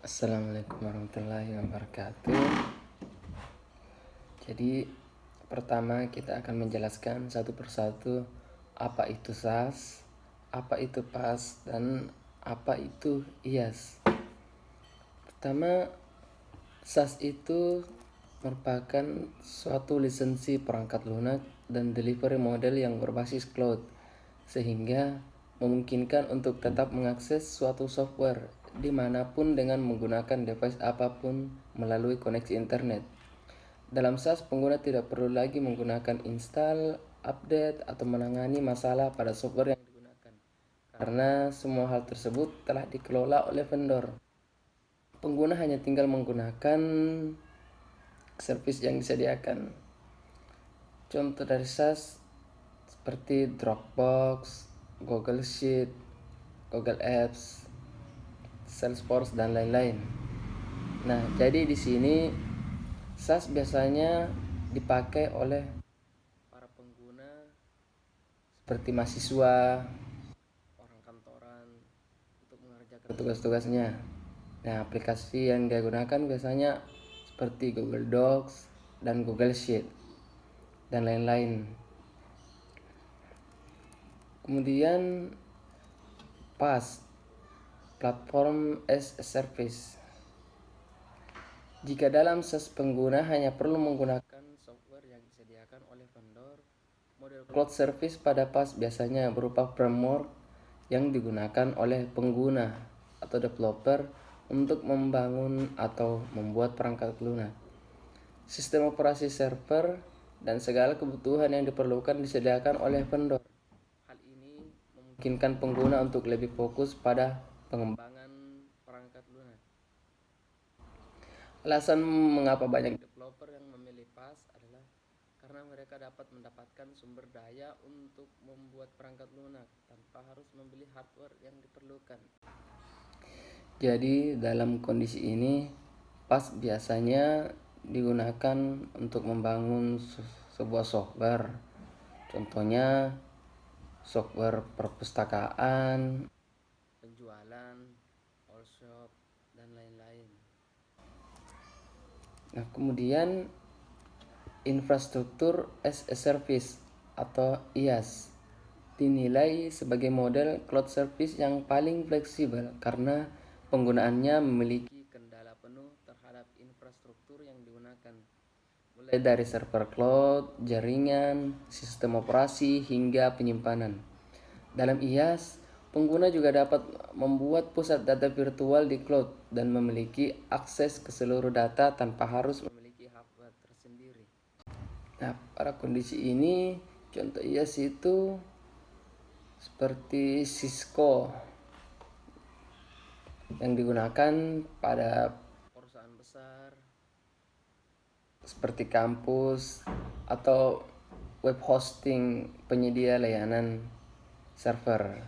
Assalamualaikum warahmatullahi wabarakatuh. Jadi pertama kita akan menjelaskan satu persatu apa itu SAS, apa itu PAS, dan apa itu IAS. Pertama, SAS itu merupakan suatu lisensi perangkat lunak dan delivery model yang berbasis cloud, sehingga memungkinkan untuk tetap mengakses suatu software dimanapun dengan menggunakan device apapun melalui koneksi internet. Dalam SAS, pengguna tidak perlu lagi menggunakan install, update, atau menangani masalah pada software yang digunakan, karena semua hal tersebut telah dikelola oleh vendor. Pengguna hanya tinggal menggunakan servis yang disediakan. Contoh dari SAS seperti Dropbox, Google Sheet, Google Apps, Salesforce, dan lain-lain. Nah, jadi di sini SAS biasanya dipakai oleh para pengguna seperti mahasiswa, orang kantoran untuk mengerjakan tugas-tugasnya. Nah, aplikasi yang dia gunakan biasanya seperti Google Docs dan Google Sheet dan lain-lain. Kemudian PaaS, Platform as a Service. Jika dalam SAS pengguna hanya perlu menggunakan software yang disediakan oleh vendor, model cloud service pada PaaS biasanya berupa framework yang digunakan oleh pengguna atau developer untuk membangun atau membuat perangkat lunak. Sistem operasi server dan segala kebutuhan yang diperlukan disediakan oleh vendor. Hal ini memungkinkan pengguna untuk lebih fokus pada pengembangan perangkat lunak. Alasan mengapa banyak developer yang memilih PaaS adalah karena mereka dapat mendapatkan sumber daya untuk membuat perangkat lunak tanpa harus membeli hardware yang diperlukan. Jadi dalam kondisi ini, PaaS biasanya digunakan untuk membangun sebuah software. Contohnya software perpustakaan, penjualan, all shop, dan lain-lain. Nah, kemudian infrastruktur as a service atau IaaS dinilai sebagai model cloud service yang paling fleksibel karena penggunaannya memiliki kendala penuh terhadap infrastruktur yang digunakan, mulai dari server cloud, jaringan, sistem operasi, hingga penyimpanan. Dalam IaaS, pengguna juga dapat membuat pusat data virtual di cloud dan memiliki akses ke seluruh data tanpa harus memiliki hardware tersendiri. Nah, pada kondisi ini, contoh IaaS itu seperti Cisco yang digunakan pada perusahaan besar seperti kampus atau web hosting penyedia layanan server.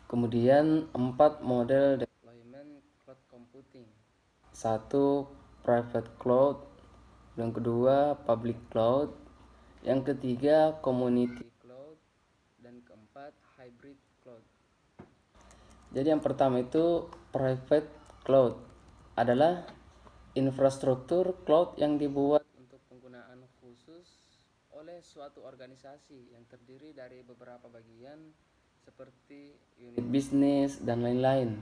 Kemudian 4 model deployment cloud computing. Satu, private cloud. Yang kedua, public cloud. Yang ketiga, community cloud. Dan keempat, hybrid cloud. Jadi yang pertama itu private cloud adalah infrastruktur cloud yang dibuat untuk penggunaan khusus oleh suatu organisasi yang terdiri dari beberapa bagian seperti unit bisnis dan lain-lain.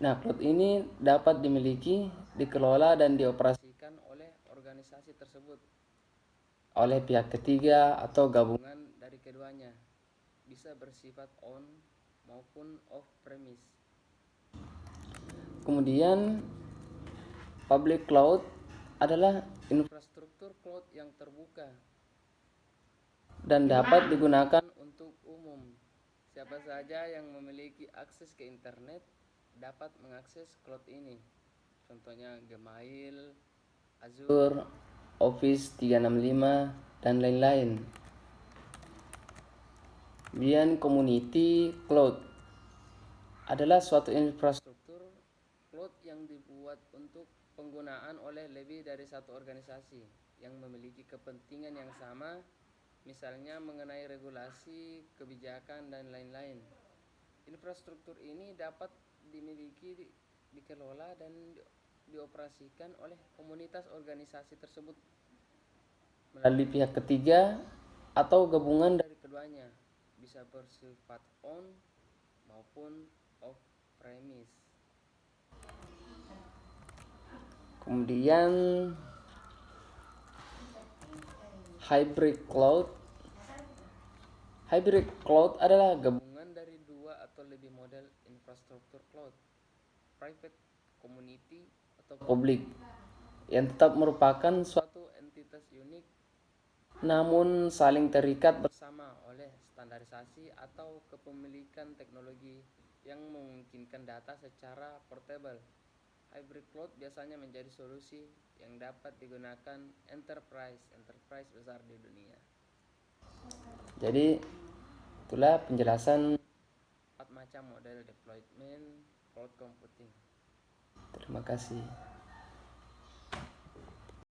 Nah, cloud ini dapat dimiliki, dikelola, dan dioperasikan oleh organisasi tersebut oleh pihak ketiga atau gabungan dari keduanya. Bisa bersifat on maupun off premise. Kemudian public cloud adalah infrastruktur cloud yang terbuka dan dapat digunakan untuk umum. Siapa saja yang memiliki akses ke internet dapat mengakses cloud ini. Contohnya Gmail, Azure, Office 365, dan lain-lain. Kemudian community cloud adalah suatu infrastruktur cloud yang dibuat untuk penggunaan oleh lebih dari satu organisasi yang memiliki kepentingan yang sama, misalnya mengenai regulasi, kebijakan, dan lain-lain. Infrastruktur ini dapat dimiliki, dikelola dan dioperasikan oleh komunitas organisasi tersebut melalui pihak ketiga atau gabungan dari keduanya, bisa bersifat on maupun off premise. Kemudian hybrid cloud. Hybrid cloud adalah gabungan dari dua atau lebih model infrastruktur cloud, private, community, atau public, yang tetap merupakan suatu entitas unik namun saling terikat bersama oleh standarisasi atau kepemilikan teknologi yang memungkinkan data secara portable. Hybrid cloud biasanya menjadi solusi yang dapat digunakan enterprise besar di dunia. Jadi itulah penjelasan 4 macam model deployment cloud computing. Terima kasih.